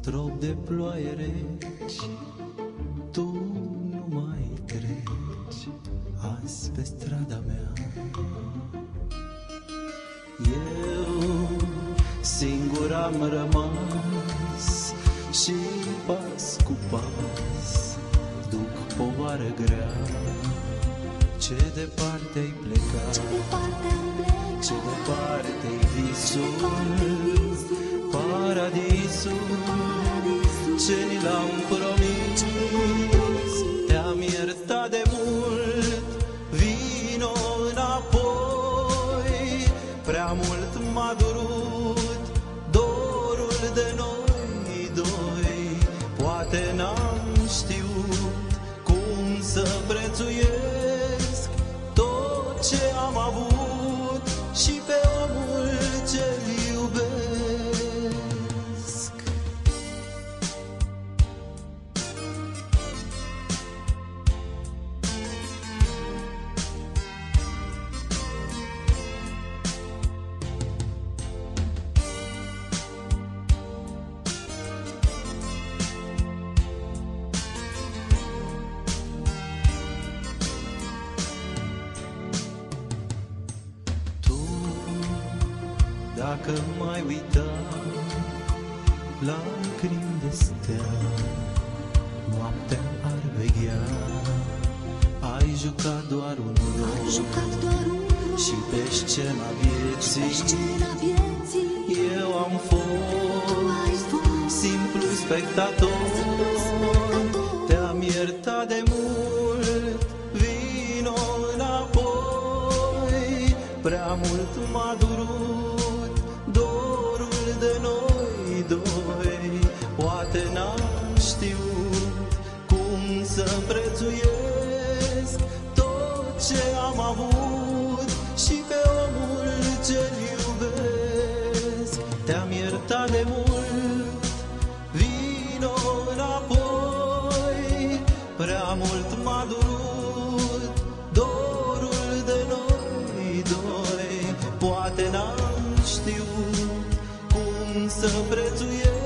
strop de ploaie reci, tu nu mai treci azi pe strada mea. Eu singur am rămas și pas cu pas duc povară grea. Ce departe-ai plecat, ce departe-i visul, paradisul ce ni l-am promis. Te-am iertat de mult, vino înapoi. Prea mult m-a durut dorul de noi doi. Poate n-am știut cum să prețuiesc tot ce am avut și pe omul ce-l iubesc. Dacă m-ai uitat, lacrimi de stea, noaptea ar veghea. Ai jucat doar un rol și pe scena vieții eu am fost simplu spectator. Te-am iertat de mult, vino înapoi. Prea mult m-a durut dorul de noi doi. Poate n-am știut cum să prețuiesc tot ce am avut și pe omul ce-l iubesc. Te-am iertat de mult, vino înapoi. Prea mult m-a durut dorul de noi doi. Poate n-am știut cum să prețuiesc